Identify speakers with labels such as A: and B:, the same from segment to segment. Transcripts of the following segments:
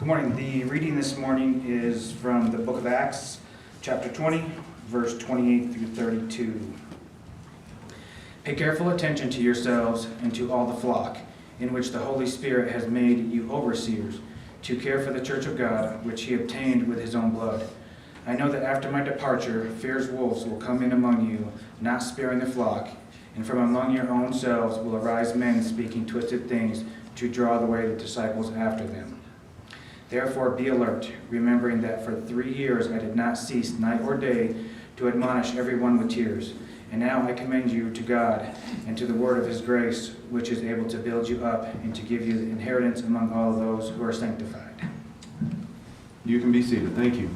A: Good morning. The reading this morning is from the book of Acts, chapter 20, verse 28 through 32. Pay careful attention to yourselves and to all the flock, in which the Holy Spirit has made you overseers, to care for the church of God, which he obtained with his own blood. I know that after my departure, fierce wolves will come in among you, not sparing the flock, and from among your own selves will arise men speaking twisted things to draw away the disciples after them. Therefore be alert, remembering that for 3 years I did not cease night or day to admonish everyone with tears. And now I commend you to God and to the word of his grace, which is able to build you up and to give you the inheritance among all those who are sanctified.
B: You can be seated. Thank you.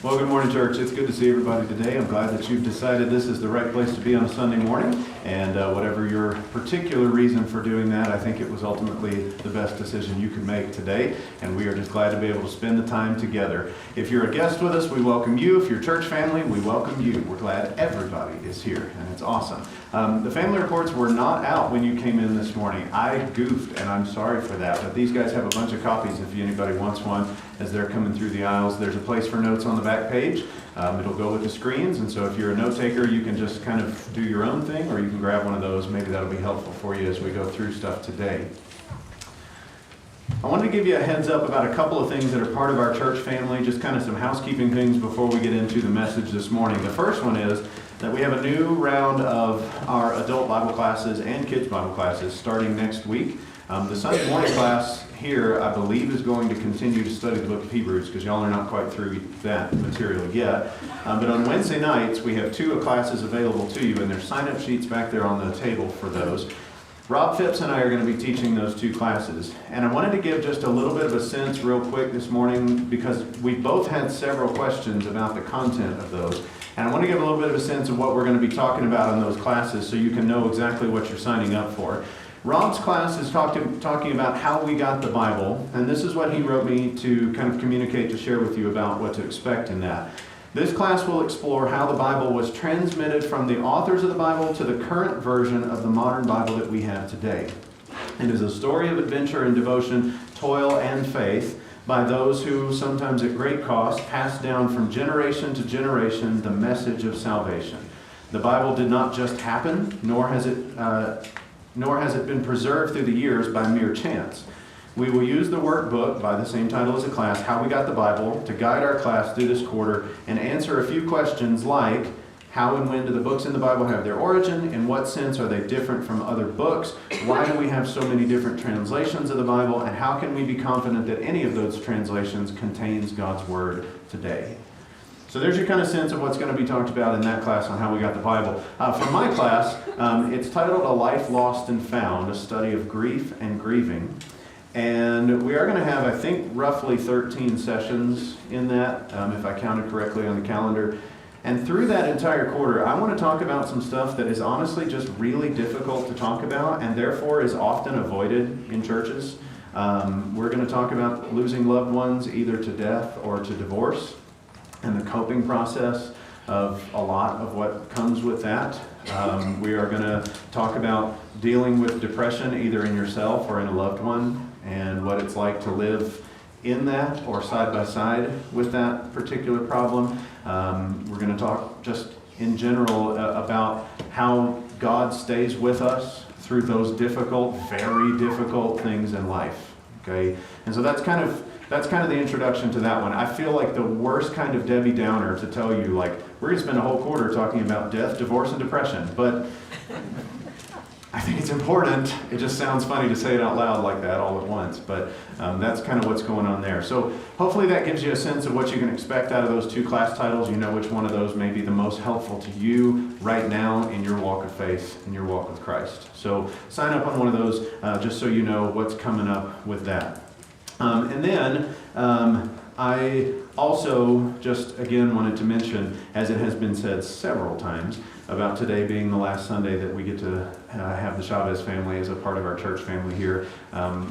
B: Well, good morning, church. It's good to see everybody today. I'm glad that you've decided this is the right place to be on a Sunday morning. And whatever your particular reason for doing that, I think it was ultimately the best decision you could make today. And we are just glad to be able to spend the time together. If you're a guest with us, we welcome you. If you're church family, we welcome you. We're glad everybody is here, and it's awesome. The family reports were not out when you came in this morning. I goofed, and I'm sorry for that. But these guys have a bunch of copies if anybody wants one as they're coming through the aisles. There's a place for notes on the back page. It'll go with the screens, and so if you're a note taker, you can just kind of do your own thing, or you can grab one of those. Maybe that'll be helpful for you as we go through stuff today. I wanted to give you a heads up about a couple of things that are part of our church family, just kind of some housekeeping things before we get into the message this morning. The first one is that we have a new round of our adult Bible classes and kids Bible classes starting next week. The Sunday morning class here, I believe, is going to continue to study the book of Hebrews, because y'all are not quite through that material yet. But on Wednesday nights, we have 2 classes available to you, and there's sign-up sheets back there on the table for those. Rob Phipps and I are going to be teaching those 2 classes. And I wanted to give just a little bit of a sense real quick this morning, because we both had several questions about the content of those. And I want to give a little bit of a sense of what we're going to be talking about in those classes so you can know exactly what you're signing up for. Rob's class is talking about how we got the Bible, and this is what he wrote me to kind of communicate, to share with you about what to expect in that. This class will explore how the Bible was transmitted from the authors of the Bible to the current version of the modern Bible that we have today. It is a story of adventure and devotion, toil and faith, by those who, sometimes at great cost, passed down from generation to generation the message of salvation. The Bible did not just happen, nor has it been preserved through the years by mere chance. We will use the workbook by the same title as the class, How We Got the Bible, to guide our class through this quarter and answer a few questions like, how and when do the books in the Bible have their origin? In what sense are they different from other books? Why do we have so many different translations of the Bible? And how can we be confident that any of those translations contains God's Word today? So there's your kind of sense of what's going to be talked about in that class on how we got the Bible. For my class, it's titled A Life Lost and Found, a study of grief and grieving. And we are going to have, I think, roughly 13 sessions in that, if I counted correctly on the calendar. And through that entire quarter, I want to talk about some stuff that is honestly just really difficult to talk about and therefore is often avoided in churches. We're going to talk about losing loved ones either to death or to divorce, and the coping process of a lot of what comes with that. We are going to talk about dealing with depression either in yourself or in a loved one, and what it's like to live in that or side by side with that particular problem. We're going to talk just in general about how God stays with us through those difficult, very difficult things in life. Okay, and so that's kind of the introduction to that one. I feel like the worst kind of Debbie Downer to tell you, like, we're going to spend a whole quarter talking about death, divorce, and depression. But I think it's important. It just sounds funny to say it out loud like that all at once. But that's kind of what's going on there. So hopefully that gives you a sense of what you can expect out of those 2 class titles. You know which one of those may be the most helpful to you right now in your walk of faith, in your walk with Christ. So sign up on one of those just so you know what's coming up with that. And then I also just again wanted to mention, as it has been said several times, about today being the last Sunday that we get to have the Chavez family as a part of our church family here.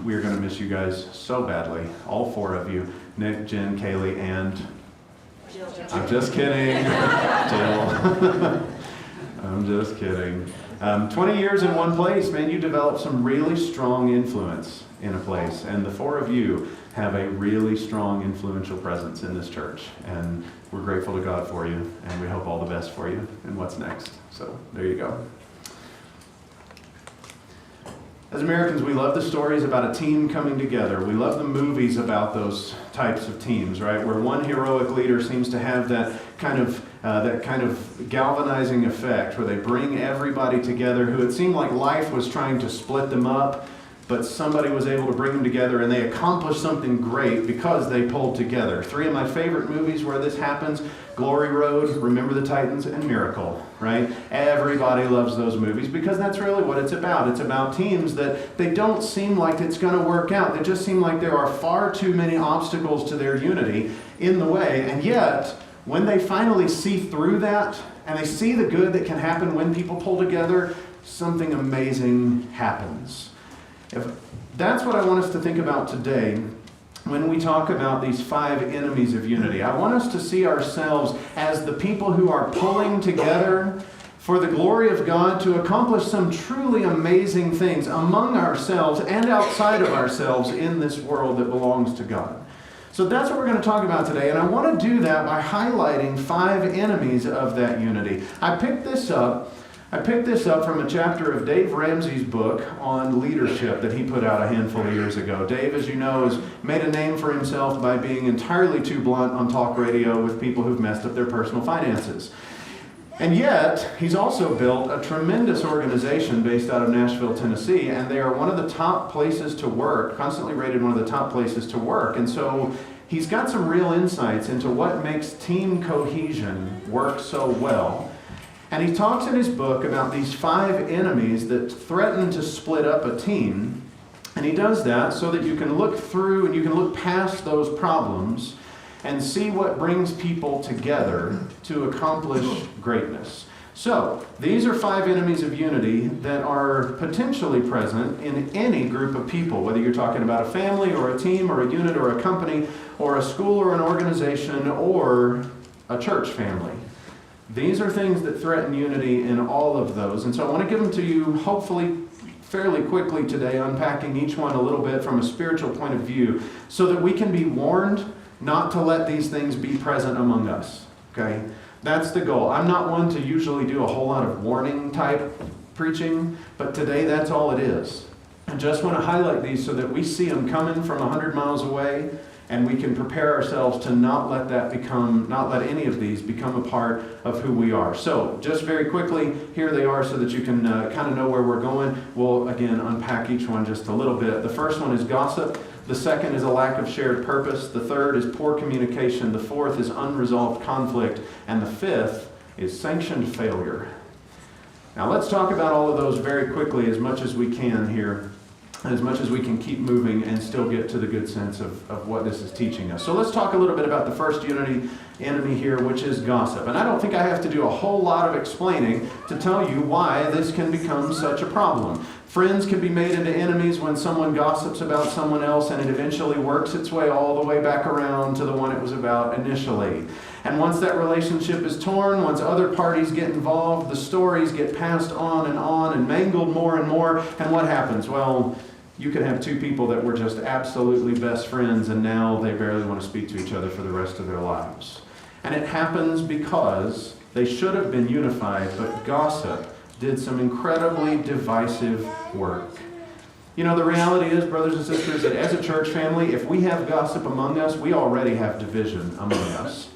B: We are going to miss you guys so badly, all 4 of you, Nick, Jen, Kaylee, and I'm just kidding. Jill. I'm just kidding. 20 years in one place, man, you develop some really strong influence in a place. And the four of you have a really strong, influential presence in this church. And we're grateful to God for you, and we hope all the best for you and what's next. So there you go. As Americans, we love the stories about a team coming together. We love the movies about those types of teams, right? Where one heroic leader seems to have that kind of galvanizing effect, where they bring everybody together who it seemed like life was trying to split them up, but somebody was able to bring them together and they accomplished something great because they pulled together. Three of my favorite movies where this happens: Glory Road, Remember the Titans, and Miracle, right? Everybody loves those movies because that's really what it's about. It's about teams that they don't seem like it's going to work out. They just seem like there are far too many obstacles to their unity in the way. And yet, when they finally see through that and they see the good that can happen when people pull together, something amazing happens. If that's what I want us to think about today when we talk about these 5 enemies of unity. I want us to see ourselves as the people who are pulling together for the glory of God to accomplish some truly amazing things among ourselves and outside of ourselves in this world that belongs to God. So that's what we're going to talk about today, and I want to do that by highlighting 5 enemies of that unity. I picked this up from a chapter of Dave Ramsey's book on leadership that he put out a handful of years ago. Dave, as you know, has made a name for himself by being entirely too blunt on talk radio with people who've messed up their personal finances. And yet, he's also built a tremendous organization based out of Nashville, Tennessee, and they are one of the top places to work, constantly rated one of the top places to work. And so he's got some real insights into what makes team cohesion work so well. And he talks in his book about these 5 enemies that threaten to split up a team. And he does that so that you can look through and you can look past those problems and see what brings people together to accomplish greatness. So, these are 5 enemies of unity that are potentially present in any group of people, whether you're talking about a family or a team or a unit or a company or a school or an organization or a church family. These are things that threaten unity in all of those. And so I want to give them to you, hopefully, fairly quickly today, unpacking each one a little bit from a spiritual point of view, so that we can be warned not to let these things be present among us. Okay? That's the goal. I'm not one to usually do a whole lot of warning type preaching, but today that's all it is. I just want to highlight these so that we see them coming from 100 miles away, and we can prepare ourselves to not let any of these become a part of who we are. So, just very quickly, here they are so that you can kind of know where we're going. We'll, again, unpack each one just a little bit. The first one is gossip. The second is a lack of shared purpose. The third is poor communication. The fourth is unresolved conflict. And the fifth is sanctioned failure. Now, let's talk about all of those very quickly as much as we can here, as much as we can keep moving and still get to the good sense of what this is teaching us. So let's talk a little bit about the first enemy here, which is gossip. And I don't think I have to do a whole lot of explaining to tell you why this can become such a problem. Friends can be made into enemies when someone gossips about someone else, and it eventually works its way all the way back around to the one it was about initially. And once that relationship is torn, once other parties get involved, the stories get passed on and mangled more and more. And what happens? Well, you could have 2 people that were just absolutely best friends, and now they barely want to speak to each other for the rest of their lives. And it happens because they should have been unified, but gossip did some incredibly divisive work. You know, the reality is, brothers and sisters, that as a church family, if we have gossip among us, we already have division among us.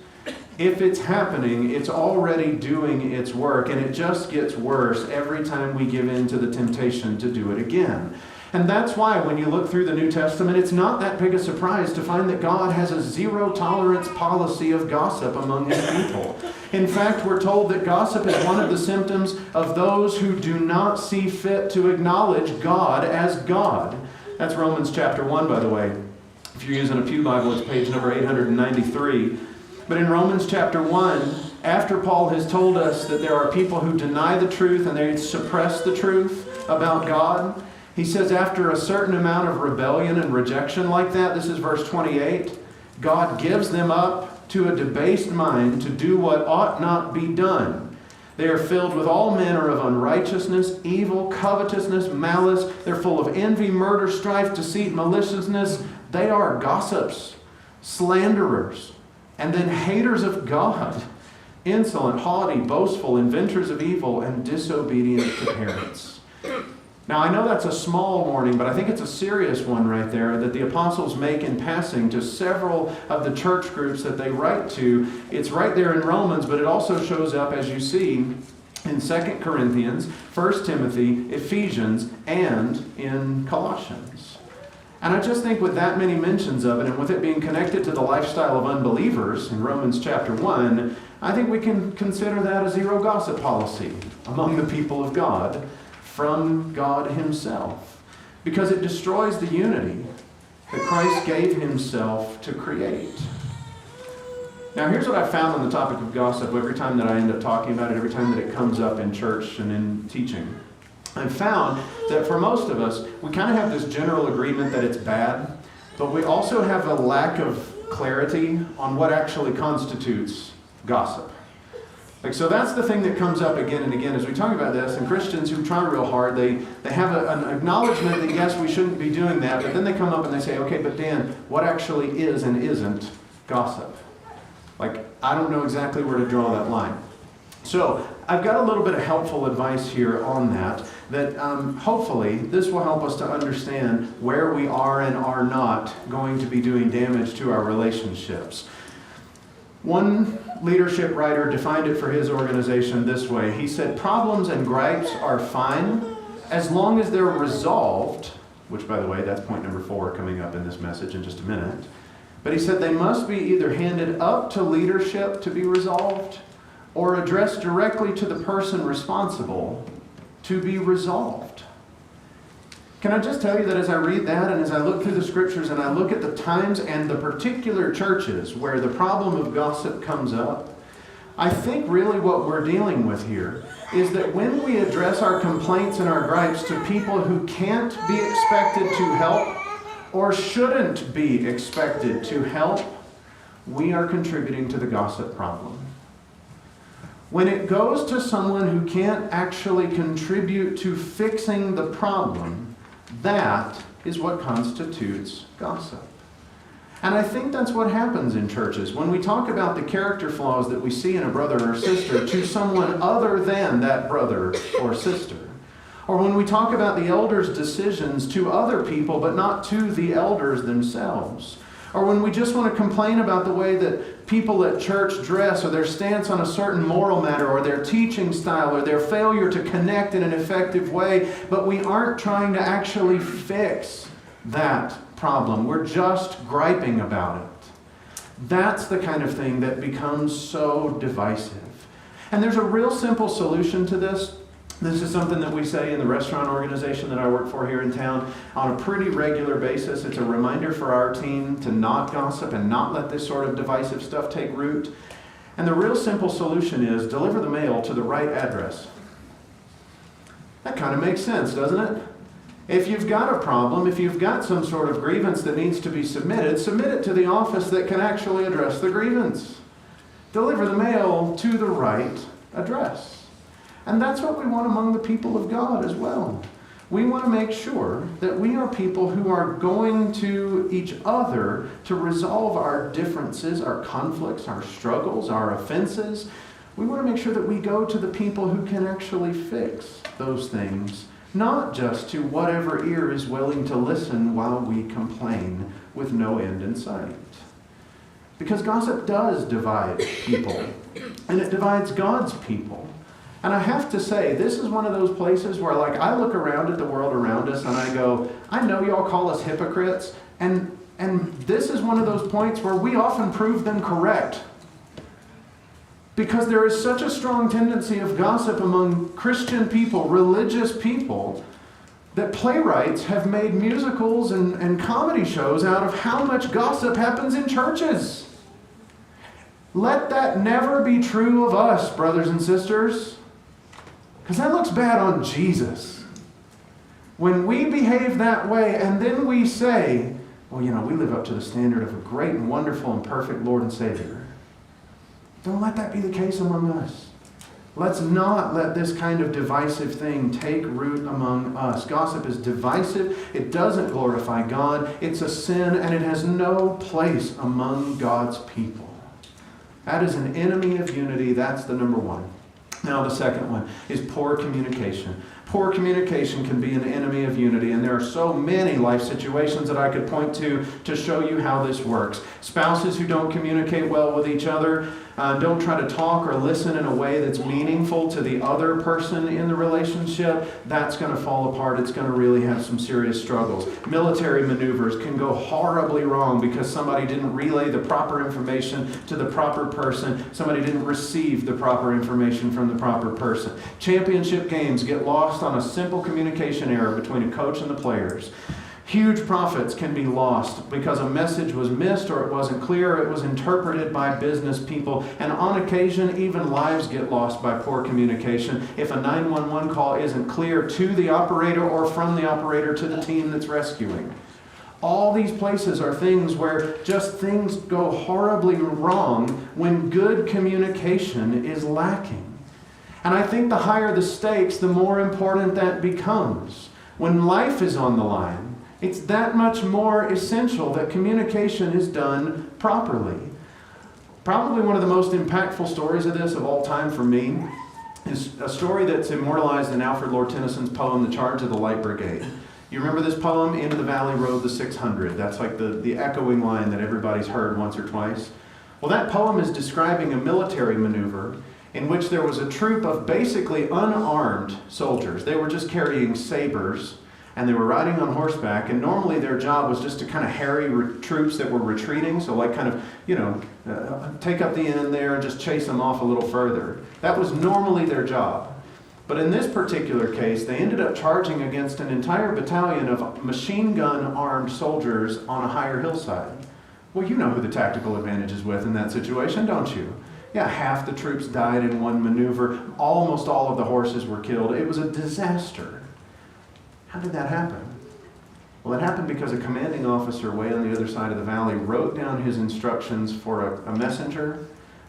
B: If it's happening, it's already doing its work, and it just gets worse every time we give in to the temptation to do it again. And that's why when you look through the New Testament, it's not that big a surprise to find that God has a zero-tolerance policy of gossip among His people. In fact, we're told that gossip is one of the symptoms of those who do not see fit to acknowledge God as God. That's Romans chapter 1, by the way. If you're using a Pew Bible, it's page number 893. But in Romans chapter 1, after Paul has told us that there are people who deny the truth and they suppress the truth about God, he says after a certain amount of rebellion and rejection like that, this is verse 28, God gives them up to a debased mind to do what ought not be done. They are filled with all manner of unrighteousness, evil, covetousness, malice. They're full of envy, murder, strife, deceit, maliciousness. They are gossips, slanderers, and then haters of God, insolent, haughty, boastful, inventors of evil, and disobedient to parents. Now, I know that's a small warning, but I think it's a serious one right there that the apostles make in passing to several of the church groups that they write to. It's right there in Romans, but it also shows up, as you see, in 2 Corinthians, 1 Timothy, Ephesians, and in Colossians. And I just think with that many mentions of it, and with it being connected to the lifestyle of unbelievers in Romans chapter 1, I think we can consider that a zero gossip policy among the people of God, from God himself, because it destroys the unity that Christ gave himself to create. Now, here's what I found on the topic of gossip every time that I end up talking about it, every time that it comes up in church and in teaching. I've found that for most of us, we kind of have this general agreement that it's bad, but we also have a lack of clarity on what actually constitutes gossip. So that's the thing that comes up again and again as we talk about this. And Christians who try real hard, they have an acknowledgement that yes, we shouldn't be doing that, but then they come up and they say, okay, but Dan, what actually is and isn't gossip? I don't know exactly where to draw that line. So I've got a little bit of helpful advice here on that hopefully this will help us to understand where we are and are not going to be doing damage to our relationships. One leadership writer defined it for his organization this way. He said, problems and gripes are fine as long as they're resolved, which, by the way, that's point number 4 coming up in this message in just a minute. But he said they must be either handed up to leadership to be resolved or addressed directly to the person responsible to be resolved. Can I just tell you that as I read that and as I look through the scriptures and I look at the times and the particular churches where the problem of gossip comes up, I think really what we're dealing with here is that when we address our complaints and our gripes to people who can't be expected to help or shouldn't be expected to help, we are contributing to the gossip problem. When it goes to someone who can't actually contribute to fixing the problem, that is what constitutes gossip. And I think that's what happens in churches. When we talk about the character flaws that we see in a brother or sister to someone other than that brother or sister, or when we talk about the elders' decisions to other people but not to the elders themselves, or when we just want to complain about the way that people at church dress, or their stance on a certain moral matter, or their teaching style, or their failure to connect in an effective way, but we aren't trying to actually fix that problem. We're just griping about it. That's the kind of thing that becomes so divisive. And there's a real simple solution to this. This is something that we say in the restaurant organization that I work for here in town on a pretty regular basis. It's a reminder for our team to not gossip and not let this sort of divisive stuff take root. And the real simple solution is deliver the mail to the right address. That kind of makes sense, doesn't it? If you've got a problem, if you've got some sort of grievance that needs to be submit it to the office that can actually address the grievance. Deliver the mail to the right address. And that's what we want among the people of God as well. We want to make sure that we are people who are going to each other to resolve our differences, our conflicts, our struggles, our offenses. We want to make sure that we go to the people who can actually fix those things, not just to whatever ear is willing to listen while we complain with no end in sight. Because gossip does divide people, and it divides God's people. And I have to say, this is one of those places where I look around at the world around us and I go, I know y'all call us hypocrites, and this is one of those points where we often prove them correct. Because there is such a strong tendency of gossip among Christian people, religious people, that playwrights have made musicals and comedy shows out of how much gossip happens in churches. Let that never be true of us, brothers and sisters. Because that looks bad on Jesus. When we behave that way and then we say, well, we live up to the standard of a great and wonderful and perfect Lord and Savior. Don't let that be the case among us. Let's not let this kind of divisive thing take root among us. Gossip is divisive. It doesn't glorify God. It's a sin, and it has no place among God's people. That is an enemy of unity. That's the number one. Now, the second one is poor communication. Poor communication can be an enemy of unity, and there are so many life situations that I could point to show you how this works. Spouses who don't communicate well with each other, don't try to talk or listen in a way that's meaningful to the other person in the relationship, that's going to fall apart. It's going to really have some serious struggles. Military maneuvers can go horribly wrong because somebody didn't relay the proper information to the proper person. Somebody didn't receive the proper information from the proper person. Championship games get lost on a simple communication error between a coach and the players. Huge profits can be lost because a message was missed or it wasn't clear, or it was interpreted by business people, and on occasion even lives get lost by poor communication if a 911 call isn't clear to the operator or from the operator to the team that's rescuing. All these places are things where just things go horribly wrong when good communication is lacking. And I think the higher the stakes, the more important that becomes. When life is on the line, it's that much more essential that communication is done properly. Probably one of the most impactful stories of this of all time for me is a story that's immortalized in Alfred Lord Tennyson's poem, The Charge of the Light Brigade. You remember this poem, Into the Valley Rode the 600. That's like the echoing line that everybody's heard once or twice. Well, that poem is describing a military maneuver in which there was a troop of basically unarmed soldiers. They were just carrying sabers, and they were riding on horseback, and normally their job was just to kind of harry troops that were retreating, so like kind of, take up the end there and just chase them off a little further. That was normally their job. But in this particular case, they ended up charging against an entire battalion of machine gun armed soldiers on a higher hillside. Well, you know who the tactical advantage is with in that situation, don't you? Yeah, half the troops died in one maneuver. Almost all of the horses were killed. It was a disaster. How did that happen? Well, it happened because a commanding officer way on the other side of the valley wrote down his instructions for a messenger,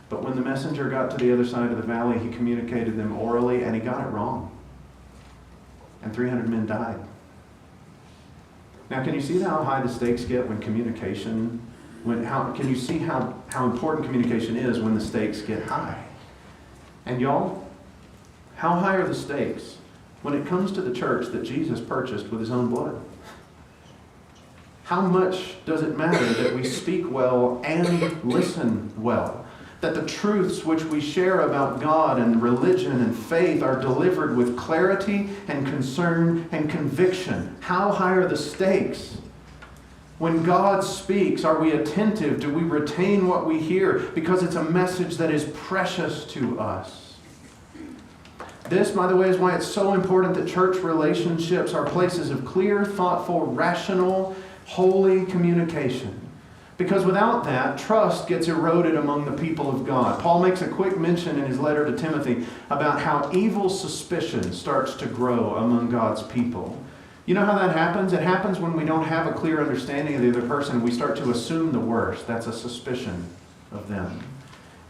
B: but when the messenger got to the other side of the valley, he communicated them orally, and he got it wrong. And 300 men died. Now, can you see how high the stakes get when communication, can you see how important communication is when the stakes get high? And y'all, how high are the stakes when it comes to the church that Jesus purchased with his own blood? How much does it matter that we speak well and listen well? That the truths which we share about God and religion and faith are delivered with clarity and concern and conviction? How high are the stakes? When God speaks, are we attentive? Do we retain what we hear? Because it's a message that is precious to us. This, by the way, is why it's so important that church relationships are places of clear, thoughtful, rational, holy communication. Because without that, trust gets eroded among the people of God. Paul makes a quick mention in his letter to Timothy about how evil suspicion starts to grow among God's people. You know how that happens? It happens when we don't have a clear understanding of the other person. We start to assume the worst. That's a suspicion of them.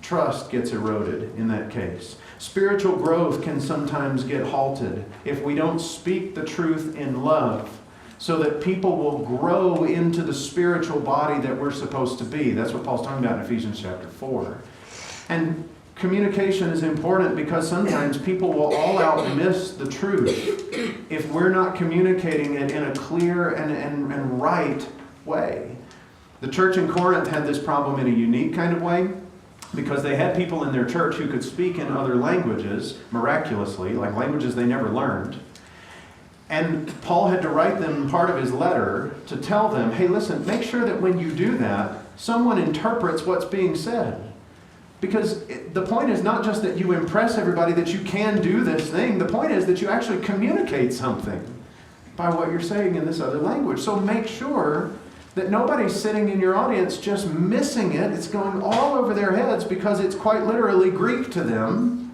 B: Trust gets eroded in that case. Spiritual growth can sometimes get halted if we don't speak the truth in love so that people will grow into the spiritual body that we're supposed to be. That's what Paul's talking about in Ephesians chapter 4. And communication is important because sometimes people will all out miss the truth if we're not communicating it in a clear and right way. The church in Corinth had this problem in a unique kind of way because they had people in their church who could speak in other languages miraculously, like languages they never learned. And Paul had to write them part of his letter to tell them, hey, listen, make sure that when you do that, someone interprets what's being said. Because the point is not just that you impress everybody that you can do this thing. The point is that you actually communicate something by what you're saying in this other language. So make sure that nobody's sitting in your audience just missing it. It's going all over their heads because it's quite literally Greek to them.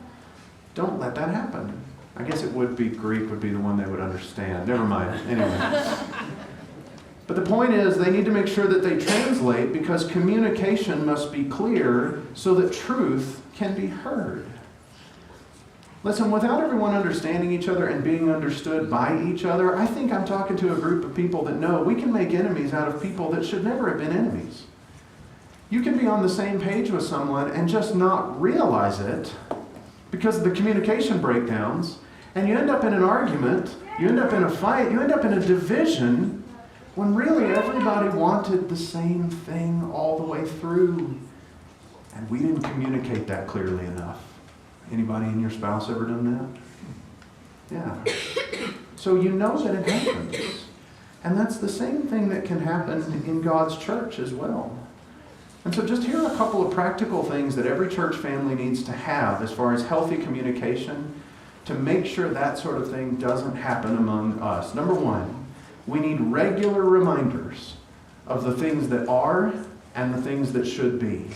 B: Don't let that happen. I guess it would be Greek would be the one they would understand. Never mind. Anyway. But the point is they need to make sure that they translate because communication must be clear so that truth can be heard. Listen, without everyone understanding each other and being understood by each other, I think I'm talking to a group of people that know we can make enemies out of people that should never have been enemies. You can be on the same page with someone and just not realize it because of the communication breakdowns, and you end up in an argument, you end up in a fight, you end up in a division, when really everybody wanted the same thing all the way through. And we didn't communicate that clearly enough. Anybody and your spouse ever done that? Yeah. So you know that it happens. And that's the same thing that can happen in God's church as well. And so just here are a couple of practical things that every church family needs to have as far as healthy communication to make sure that sort of thing doesn't happen among us. Number one, we need regular reminders of the things that are and the things that should be.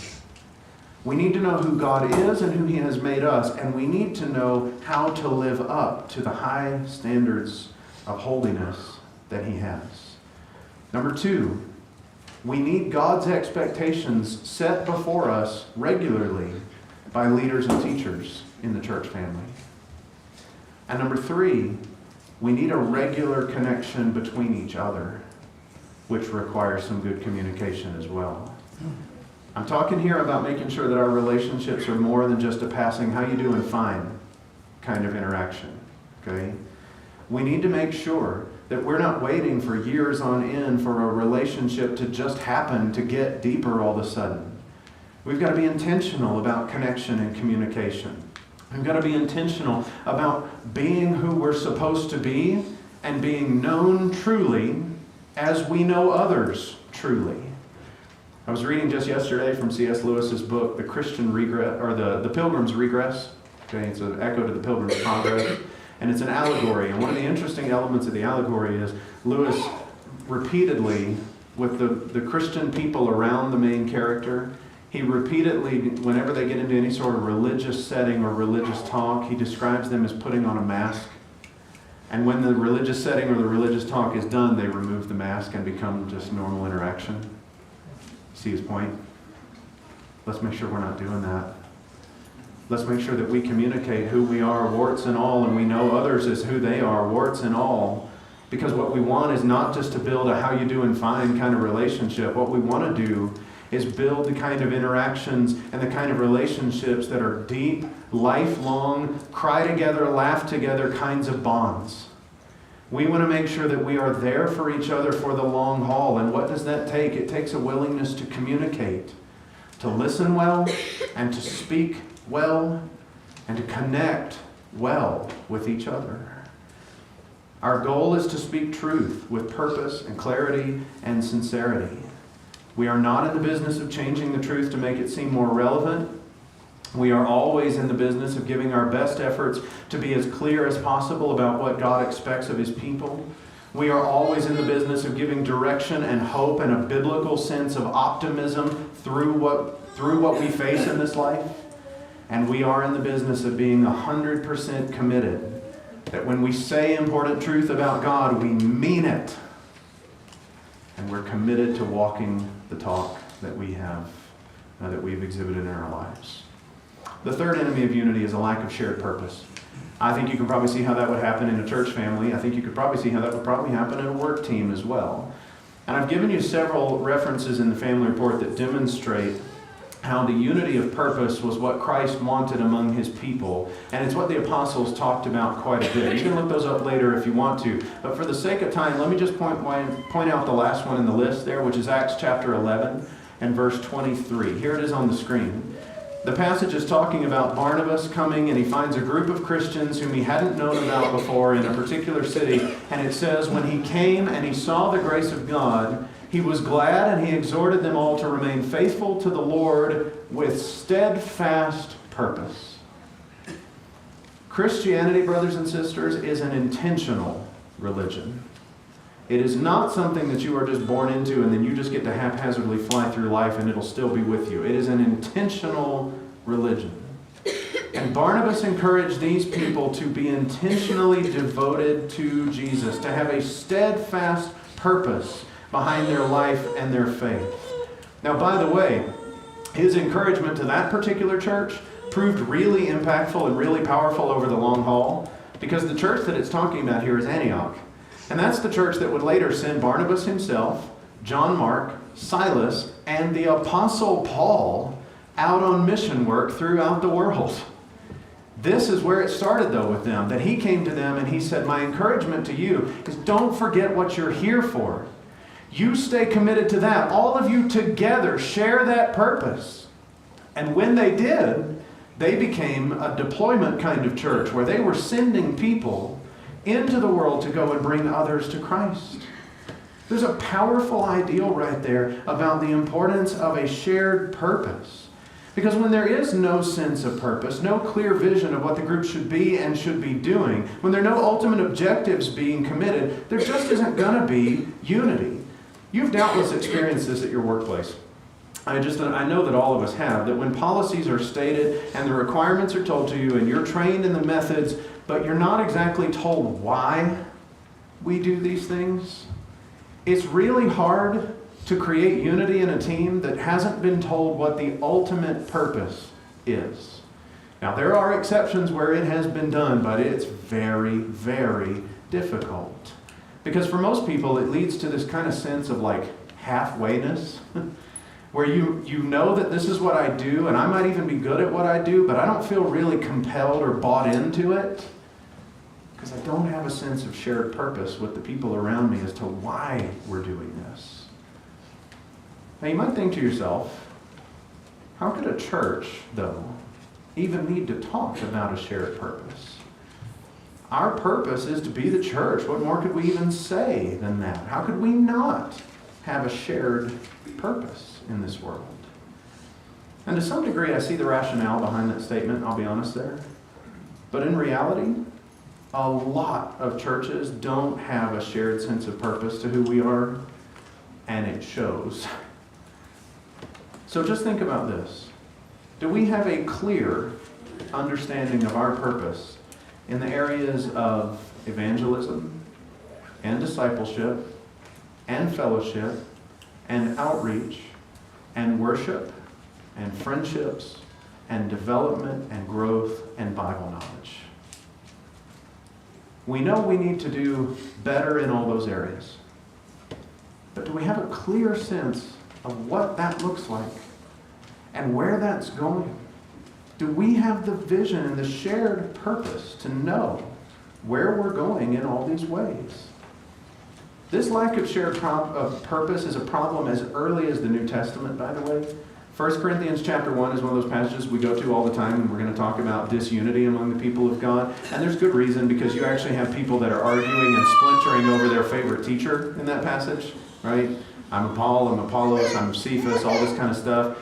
B: We need to know who God is and who He has made us, and we need to know how to live up to the high standards of holiness that He has. Number two, we need God's expectations set before us regularly by leaders and teachers in the church family. And number three, we need a regular connection between each other, which requires some good communication as well. I'm talking here about making sure that our relationships are more than just a passing, how you doing, fine kind of interaction, okay? We need to make sure that we're not waiting for years on end for a relationship to just happen to get deeper all of a sudden. We've got to be intentional about connection and communication. We've got to be intentional about being who we're supposed to be and being known truly as we know others truly. I was reading just yesterday from C.S. Lewis's book, The Christian Regress, or the Pilgrim's Regress. Okay, it's an echo to the Pilgrim's Progress. And it's an allegory. And one of the interesting elements of the allegory is Lewis repeatedly, with the Christian people around the main character, he repeatedly, whenever they get into any sort of religious setting or religious talk, he describes them as putting on a mask. And when the religious setting or the religious talk is done, they remove the mask and become just normal interaction. See his point? Let's make sure we're not doing that. Let's make sure that we communicate who we are, warts and all, and we know others as who they are, warts and all. Because what we want is not just to build a how you doing fine kind of relationship. What we want to do is build the kind of interactions and the kind of relationships that are deep, lifelong, cry together, laugh together kinds of bonds. We want to make sure that we are there for each other for the long haul. And what does that take? It takes a willingness to communicate, to listen well, and to speak well, and to connect well with each other. Our goal is to speak truth with purpose and clarity and sincerity. We are not in the business of changing the truth to make it seem more relevant. We are always in the business of giving our best efforts to be as clear as possible about what God expects of His people. We are always in the business of giving direction and hope and a biblical sense of optimism through what we face in this life. And we are in the business of being 100% committed that when we say important truth about God, we mean it. And we're committed to walking the talk that we have, that we've exhibited in our lives. The third enemy of unity is a lack of shared purpose. I think you can probably see how that would happen in a church family. I think you could probably see how that would probably happen in a work team as well. And I've given you several references in the family report that demonstrate how the unity of purpose was what Christ wanted among His people. And it's what the apostles talked about quite a bit. You can look those up later if you want to. But for the sake of time, let me just point out the last one in the list there, which is Acts chapter 11 and verse 23. Here it is on the screen. The passage is talking about Barnabas coming, and he finds a group of Christians whom he hadn't known about before in a particular city. And it says, when he came and he saw the grace of God, he was glad, and he exhorted them all to remain faithful to the Lord with steadfast purpose. Christianity, brothers and sisters, is an intentional religion. It is not something that you are just born into and then you just get to haphazardly fly through life and it'll still be with you. It is an intentional religion. And Barnabas encouraged these people to be intentionally devoted to Jesus, to have a steadfast purpose behind their life and their faith. Now, by the way, his encouragement to that particular church proved really impactful and really powerful over the long haul, because the church that it's talking about here is Antioch. And that's the church that would later send Barnabas himself, John Mark, Silas, and the Apostle Paul out on mission work throughout the world. This is where it started, though, with them, that he came to them and he said, my encouragement to you is don't forget what you're here for. You stay committed to that. All of you together share that purpose. And when they did, they became a deployment kind of church where they were sending people into the world to go and bring others to Christ. There's a powerful ideal right there about the importance of a shared purpose. Because when there is no sense of purpose, no clear vision of what the group should be and should be doing, when there are no ultimate objectives being committed, there just isn't going to be unity. You've doubtless experienced this at your workplace. I know that all of us have, that when policies are stated and the requirements are told to you and you're trained in the methods, but you're not exactly told why we do these things, it's really hard to create unity in a team that hasn't been told what the ultimate purpose is. Now, there are exceptions where it has been done, but it's very, very difficult. Because for most people, it leads to this kind of sense of like halfwayness, where you know that this is what I do, and I might even be good at what I do, but I don't feel really compelled or bought into it, because I don't have a sense of shared purpose with the people around me as to why we're doing this. Now you might think to yourself, how could a church, though, even need to talk about a shared purpose? Our purpose is to be the church. What more could we even say than that? How could we not have a shared purpose in this world? And to some degree, I see the rationale behind that statement, I'll be honest there. But in reality, a lot of churches don't have a shared sense of purpose to who we are, and it shows. So just think about this. Do we have a clear understanding of our purpose in the areas of evangelism and discipleship and fellowship and outreach and worship and friendships and development and growth and Bible knowledge? We know we need to do better in all those areas. But do we have a clear sense of what that looks like and where that's going? Do we have the vision and the shared purpose to know where we're going in all these ways? This lack of shared purpose is a problem as early as the New Testament, by the way. 1 Corinthians chapter 1 is one of those passages we go to all the time, and we're going to talk about disunity among the people of God. And there's good reason, because you actually have people that are arguing and splintering over their favorite teacher in that passage, right? I'm Paul, I'm Apollos, I'm Cephas, all this kind of stuff.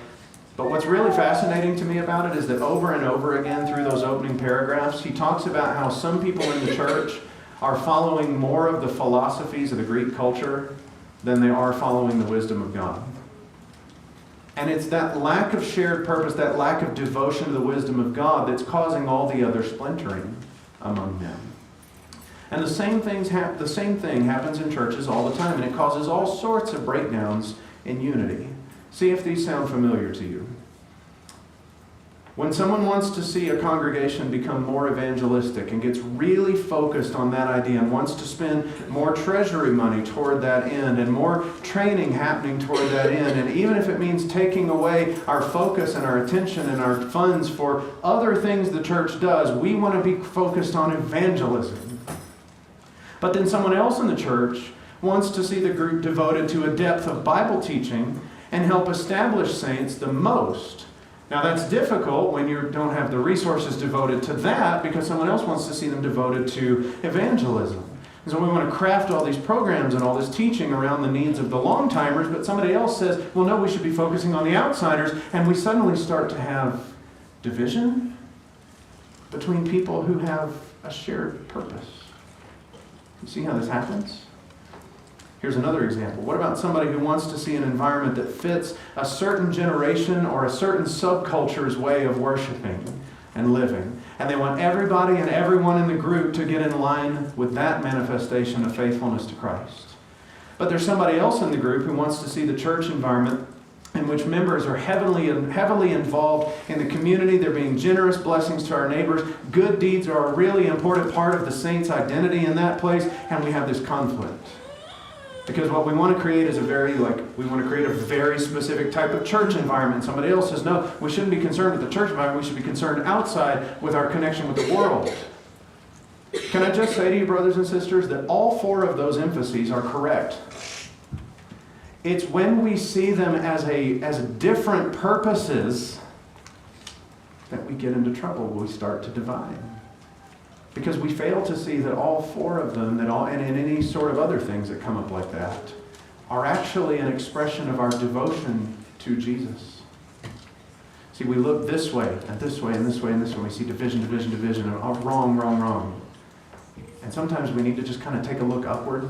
B: But what's really fascinating to me about it is that over and over again through those opening paragraphs, he talks about how some people in the church are following more of the philosophies of the Greek culture than they are following the wisdom of God. And it's that lack of shared purpose, that lack of devotion to the wisdom of God that's causing all the other splintering among them. And the same thing happens in churches all the time, and it causes all sorts of breakdowns in unity. See if these sound familiar to you. When someone wants to see a congregation become more evangelistic and gets really focused on that idea and wants to spend more treasury money toward that end and more training happening toward that end, and even if it means taking away our focus and our attention and our funds for other things the church does, we want to be focused on evangelism. But then someone else in the church wants to see the group devoted to a depth of Bible teaching and help establish saints the most. Now that's difficult when you don't have the resources devoted to that, because someone else wants to see them devoted to evangelism. And so we want to craft all these programs and all this teaching around the needs of the long-timers, but somebody else says, well, no, we should be focusing on the outsiders, and we suddenly start to have division between people who have a shared purpose. You see how this happens? Here's another example. What about somebody who wants to see an environment that fits a certain generation or a certain subculture's way of worshiping and living? And they want everybody and everyone in the group to get in line with that manifestation of faithfulness to Christ. But there's somebody else in the group who wants to see the church environment in which members are heavily involved in the community. They're being generous blessings to our neighbors. Good deeds are a really important part of the saint's identity in that place, and we have this conflict. Because what we want to create is we want to create a very specific type of church environment. Somebody else says, no, we shouldn't be concerned with the church environment. We should be concerned outside with our connection with the world. Can I just say to you, brothers and sisters, that all four of those emphases are correct. It's when we see them as different purposes that we get into trouble. We start to divide. Because we fail to see that all four of them, and in any sort of other things that come up like that, are actually an expression of our devotion to Jesus. See, we look this way, and this way, and this way, and this way. We see division, and wrong. And sometimes we need to just kind of take a look upward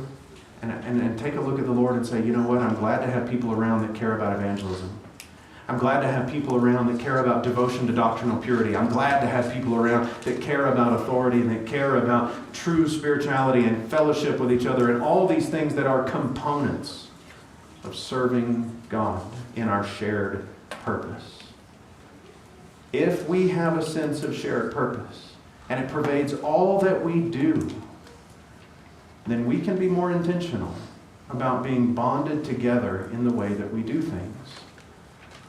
B: and take a look at the Lord and say, you know what, I'm glad to have people around that care about evangelism. I'm glad to have people around that care about devotion to doctrinal purity. I'm glad to have people around that care about authority and that care about true spirituality and fellowship with each other and all these things that are components of serving God in our shared purpose. If we have a sense of shared purpose and it pervades all that we do, then we can be more intentional about being bonded together in the way that we do things.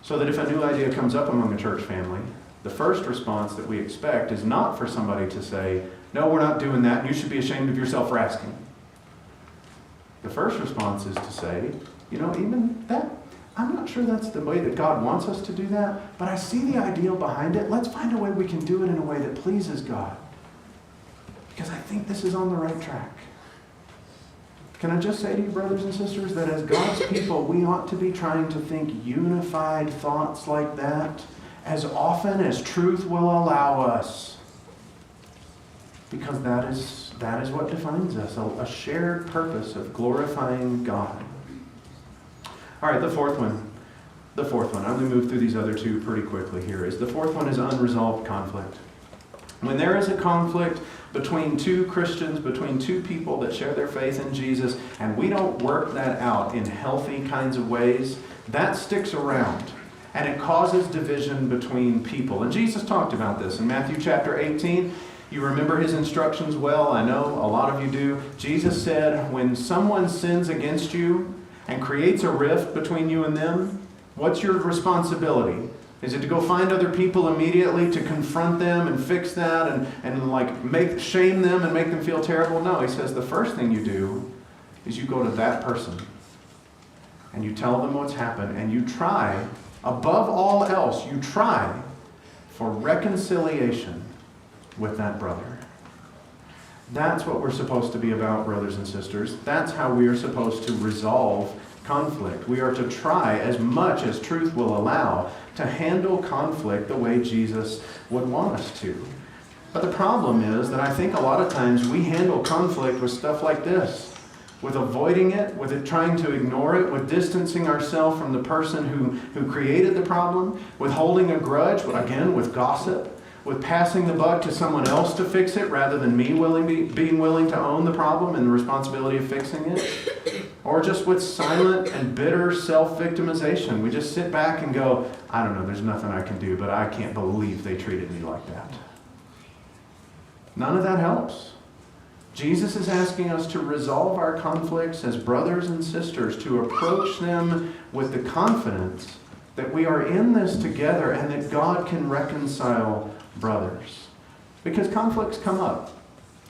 B: So that if a new idea comes up among a church family, the first response that we expect is not for somebody to say, no, we're not doing that, and you should be ashamed of yourself for asking. The first response is to say, you know, even that, I'm not sure that's the way that God wants us to do that, but I see the ideal behind it. Let's find a way we can do it in a way that pleases God. Because I think this is on the right track. Can I just say to you, brothers and sisters, that as God's people, we ought to be trying to think unified thoughts like that as often as truth will allow us. Because that is what defines us, a shared purpose of glorifying God. All right, the fourth one. I'm going to move through these other two pretty quickly here. The fourth one is unresolved conflict. When there is a conflict between two Christians, between two people that share their faith in Jesus, and we don't work that out in healthy kinds of ways, that sticks around. And it causes division between people. And Jesus talked about this in Matthew chapter 18. You remember his instructions well. I know a lot of you do. Jesus said, when someone sins against you and creates a rift between you and them, what's your responsibility? Is it to go find other people immediately to confront them and fix that and shame them and make them feel terrible? No, he says the first thing you do is you go to that person and you tell them what's happened and you try, above all else, you try for reconciliation with that brother. That's what we're supposed to be about, brothers and sisters. That's how we are supposed to resolve conflict. We are to try, as much as truth will allow, to handle conflict the way Jesus would want us to. But the problem is that I think a lot of times we handle conflict with stuff like this, with avoiding it, with it trying to ignore it, with distancing ourselves from the person who created the problem, with holding a grudge, again, with gossip, with passing the buck to someone else to fix it rather than me being willing to own the problem and the responsibility of fixing it. Or just with silent and bitter self-victimization. We just sit back and go, I don't know, there's nothing I can do, but I can't believe they treated me like that. None of that helps. Jesus is asking us to resolve our conflicts as brothers and sisters, to approach them with the confidence that we are in this together and that God can reconcile brothers. Because conflicts come up.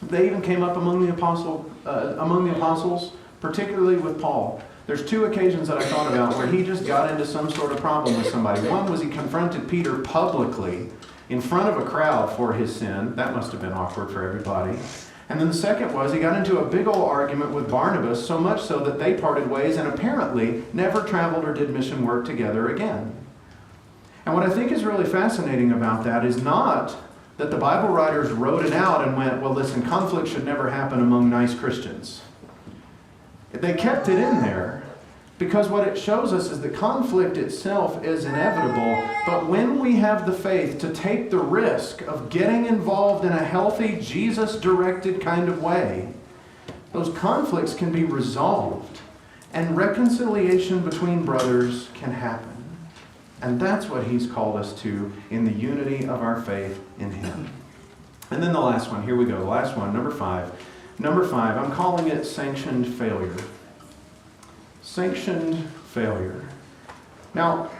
B: They even came up among the apostles, particularly with Paul. There's two occasions that I thought about where he just got into some sort of problem with somebody. One was he confronted Peter publicly in front of a crowd for his sin. That must have been awkward for everybody. And then the second was he got into a big old argument with Barnabas, so much so that they parted ways and apparently never traveled or did mission work together again. And what I think is really fascinating about that is not that the Bible writers wrote it out and went, well, listen, conflict should never happen among nice Christians. They kept it in there because what it shows us is the conflict itself is inevitable, but when we have the faith to take the risk of getting involved in a healthy, Jesus-directed kind of way, those conflicts can be resolved and reconciliation between brothers can happen. And that's what he's called us to in the unity of our faith in him. And then the last one, here we go, the last one, number 5. Number 5, I'm calling it sanctioned failure. Sanctioned failure. Now,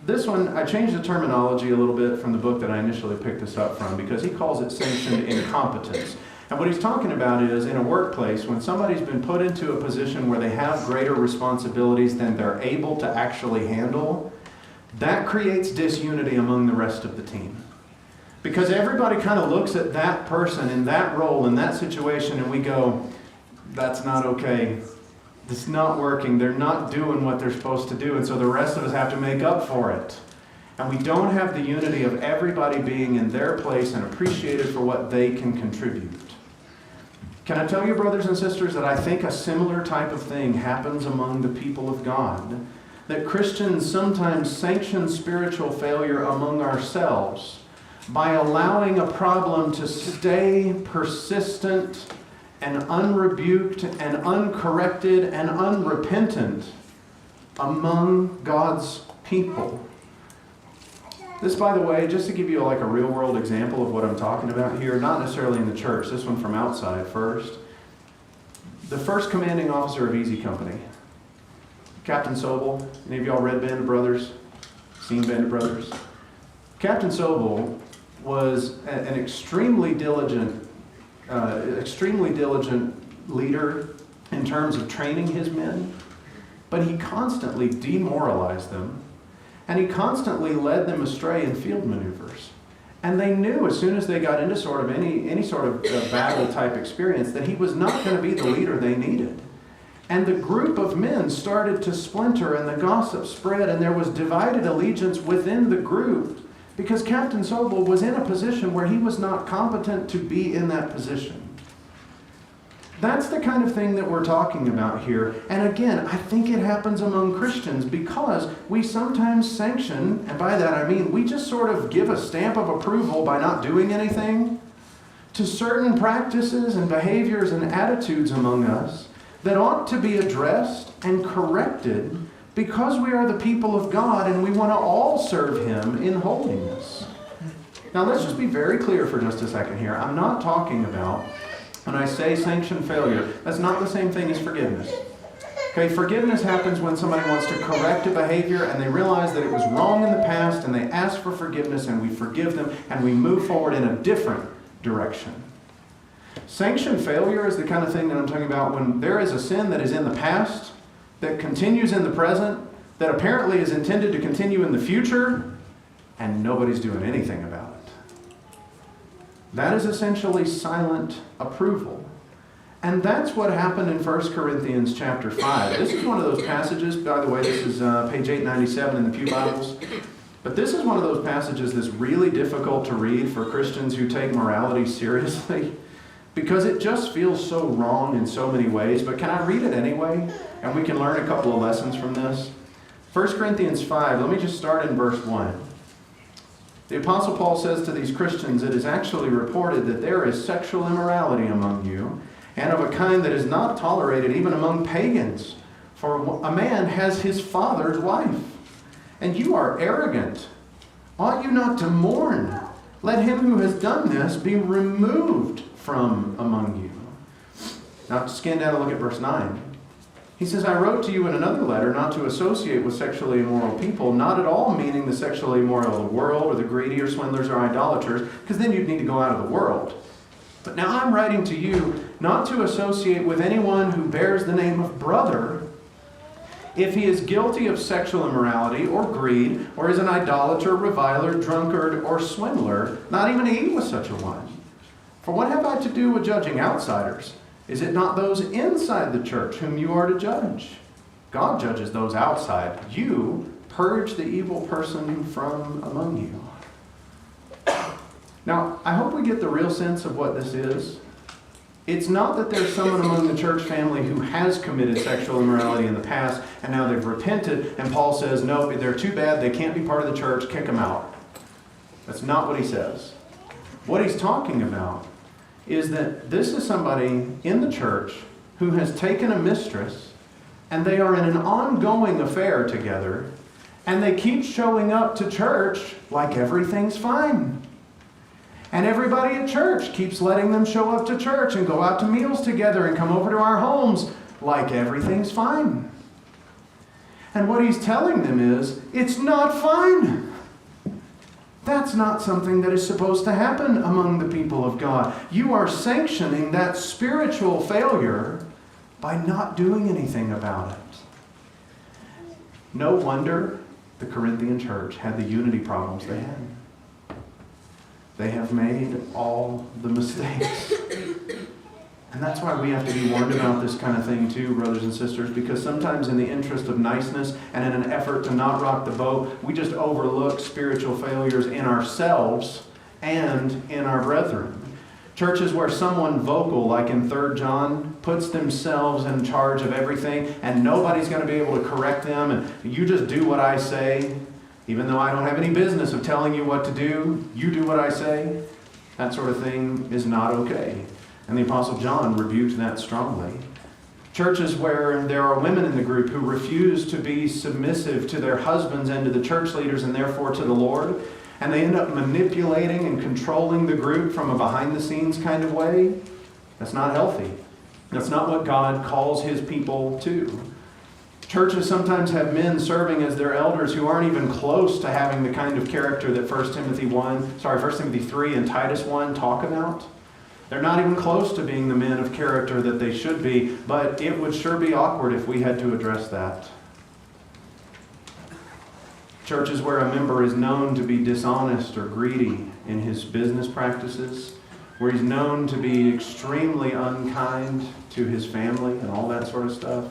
B: this one, I changed the terminology a little bit from the book that I initially picked this up from because he calls it sanctioned incompetence. And what he's talking about is in a workplace, when somebody's been put into a position where they have greater responsibilities than they're able to actually handle, that creates disunity among the rest of the team. Because everybody kind of looks at that person in that role, in that situation, and we go, that's not okay. It's not working. They're not doing what they're supposed to do, and so the rest of us have to make up for it. And we don't have the unity of everybody being in their place and appreciated for what they can contribute. Can I tell you, brothers and sisters, that I think a similar type of thing happens among the people of God? That Christians sometimes sanction spiritual failure among ourselves by allowing a problem to stay persistent and unrebuked and uncorrected and unrepentant among God's people. This, by the way, just to give you like a real-world example of what I'm talking about here, not necessarily in the church, this one from outside first. The first commanding officer of Easy Company, Captain Sobel. Any of y'all read Band of Brothers? Seen Band of Brothers? Captain Sobel was an extremely diligent leader in terms of training his men, but he constantly demoralized them, and he constantly led them astray in field maneuvers. And they knew as soon as they got into sort of any sort of battle type experience that he was not going to be the leader they needed. And the group of men started to splinter, and the gossip spread, and there was divided allegiance within the group because Captain Sobel was in a position where he was not competent to be in that position. That's the kind of thing that we're talking about here. And again, I think it happens among Christians because we sometimes sanction, and by that I mean we just sort of give a stamp of approval by not doing anything to certain practices and behaviors and attitudes among us that ought to be addressed and corrected because we are the people of God and we want to all serve Him in holiness. Now let's just be very clear for just a second here. I'm not talking about, when I say sanction failure, that's not the same thing as forgiveness. Okay, forgiveness happens when somebody wants to correct a behavior and they realize that it was wrong in the past and they ask for forgiveness and we forgive them and we move forward in a different direction. Sanction failure is the kind of thing that I'm talking about when there is a sin that is in the past, that continues in the present, that apparently is intended to continue in the future, and nobody's doing anything about it. That is essentially silent approval. And that's what happened in 1 Corinthians chapter 5. This is one of those passages, by the way, this is page 897 in the Pew Bibles. But this is one of those passages that's really difficult to read for Christians who take morality seriously because it just feels so wrong in so many ways. But can I read it anyway? And we can learn a couple of lessons from this. 1 Corinthians 5, let me just start in verse 1. The Apostle Paul says to these Christians, "It is actually reported that there is sexual immorality among you, and of a kind that is not tolerated even among pagans. For a man has his father's wife. And you are arrogant. Ought you not to mourn? Let him who has done this be removed from among you." Now scan down and look at verse 9. He says, "I wrote to you in another letter not to associate with sexually immoral people, not at all meaning the sexually immoral of the world or the greedy or swindlers or idolaters, because then you'd need to go out of the world. But now I'm writing to you not to associate with anyone who bears the name of brother if he is guilty of sexual immorality or greed or is an idolater, reviler, drunkard, or swindler, not even to eat with such a one. For what have I to do with judging outsiders? Is it not those inside the church whom you are to judge? God judges those outside. You purge the evil person from among you." Now, I hope we get the real sense of what this is. It's not that there's someone among the church family who has committed sexual immorality in the past and now they've repented and Paul says, "No, they're too bad, they can't be part of the church, kick them out." That's not what he says. What he's talking about is that this is somebody in the church who has taken a mistress and they are in an ongoing affair together, And they keep showing up to church like everything's fine. And everybody at church keeps letting them show up to church and go out to meals together and come over to our homes like everything's fine. And what he's telling them is, it's not fine. That's not something that is supposed to happen among the people of God. You are sanctioning that spiritual failure by not doing anything about it. No wonder the Corinthian church had the unity problems they had. They have made all the mistakes. And that's why we have to be warned about this kind of thing too, brothers and sisters, because sometimes in the interest of niceness and in an effort to not rock the boat, we just overlook spiritual failures in ourselves and in our brethren. Churches where someone vocal, like in 3 John, puts themselves in charge of everything and nobody's going to be able to correct them, and you just do what I say, even though I don't have any business of telling you what to do, you do what I say. That sort of thing is not okay. And the Apostle John rebuked that strongly. Churches where there are women in the group who refuse to be submissive to their husbands and to the church leaders and therefore to the Lord, and they end up manipulating and controlling the group from a behind-the-scenes kind of way, that's not healthy. That's not what God calls His people to. Churches sometimes have men serving as their elders who aren't even close to having the kind of character that 1 Timothy 3 and Titus 1 talk about. They're not even close to being the men of character that they should be, but it would sure be awkward if we had to address that. Churches where a member is known to be dishonest or greedy in his business practices, where he's known to be extremely unkind to his family and all that sort of stuff,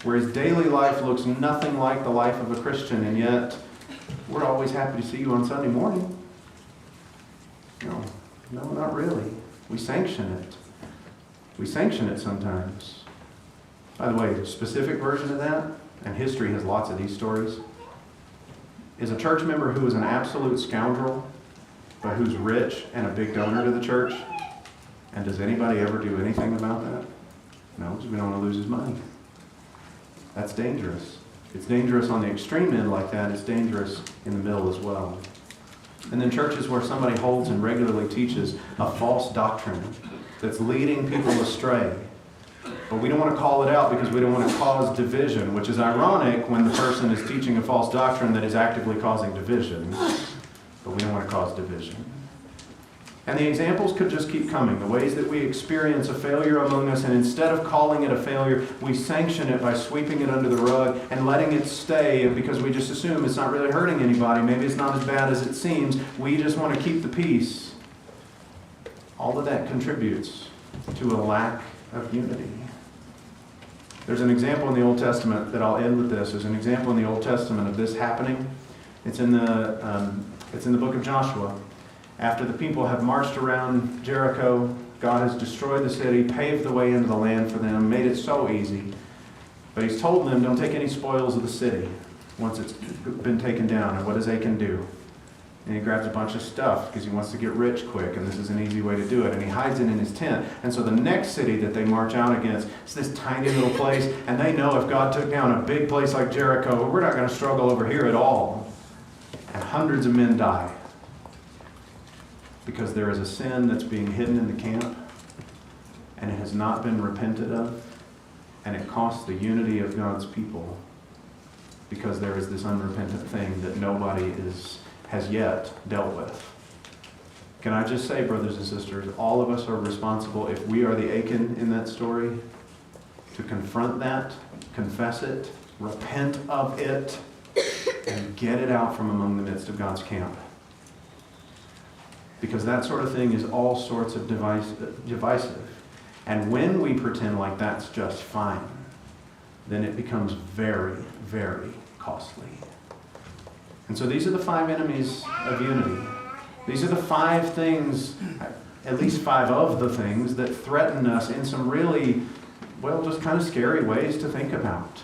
B: where his daily life looks nothing like the life of a Christian, and yet we're always happy to see you on Sunday morning. No, not really. We sanction it. We sanction it sometimes. By the way, a specific version of that, and history has lots of these stories, is a church member who is an absolute scoundrel, but who's rich and a big donor to the church. And does anybody ever do anything about that? No, because we don't want to lose his money. That's dangerous. It's dangerous on the extreme end like that. It's dangerous in the middle as well. And then churches where somebody holds and regularly teaches a false doctrine that's leading people astray. But we don't want to call it out because we don't want to cause division, which is ironic when the person is teaching a false doctrine that is actively causing division. But we don't want to cause division. And the examples could just keep coming. The ways that we experience a failure among us, and instead of calling it a failure, we sanction it by sweeping it under the rug and letting it stay because we just assume it's not really hurting anybody. Maybe it's not as bad as it seems. We just want to keep the peace. All of that contributes to a lack of unity. There's an example in the Old Testament that I'll end with this. There's an example in the Old Testament of this happening. It's in the book of Joshua. After the people have marched around Jericho, God has destroyed the city, paved the way into the land for them, made it so easy. But He's told them, don't take any spoils of the city once it's been taken down. And what does Achan do? And he grabs a bunch of stuff because he wants to get rich quick, and this is an easy way to do it. And he hides it in his tent. And so the next city that they march out against is this tiny little place, and they know if God took down a big place like Jericho, we're not going to struggle over here at all. And hundreds of men die. Because there is a sin that's being hidden in the camp, and it has not been repented of, and it costs the unity of God's people because there is this unrepentant thing that nobody has yet dealt with. Can I just say, brothers and sisters, all of us are responsible, if we are the Achan in that story, to confront that, confess it, repent of it, and get it out from among the midst of God's camp. Because that sort of thing is all sorts of divisive. And when we pretend like that's just fine, then it becomes very, very costly. And so these are the 5 enemies of unity. These are the 5 things, at least 5 of the things, that threaten us in some really, just kind of scary ways to think about.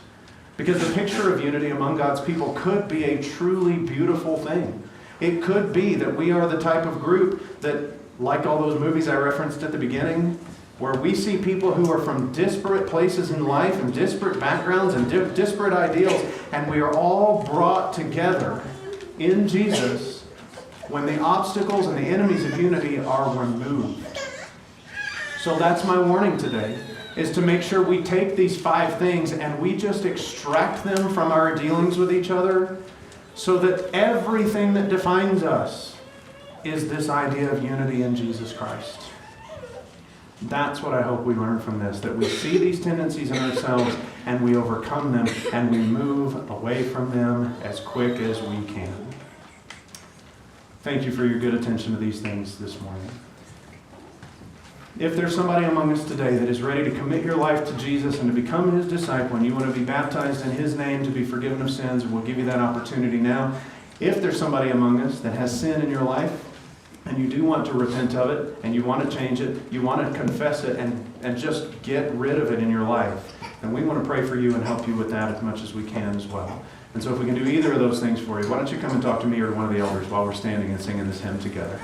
B: Because the picture of unity among God's people could be a truly beautiful thing. It could be that we are the type of group that, like all those movies I referenced at the beginning, where we see people who are from disparate places in life and disparate backgrounds and disparate ideals, and we are all brought together in Jesus when the obstacles and the enemies of unity are removed. So that's my warning today, is to make sure we take these 5 things and we just extract them from our dealings with each other so that everything that defines us is this idea of unity in Jesus Christ. That's what I hope we learn from this, that we see these tendencies in ourselves and we overcome them and we move away from them as quick as we can. Thank you for your good attention to these things this morning. If there's somebody among us today that is ready to commit your life to Jesus and to become His disciple, and you want to be baptized in His name to be forgiven of sins, we'll give you that opportunity now. If there's somebody among us that has sin in your life, and you do want to repent of it, and you want to change it, you want to confess it, and just get rid of it in your life, then we want to pray for you and help you with that as much as we can as well. And so if we can do either of those things for you, why don't you come and talk to me or one of the elders while we're standing and singing this hymn together.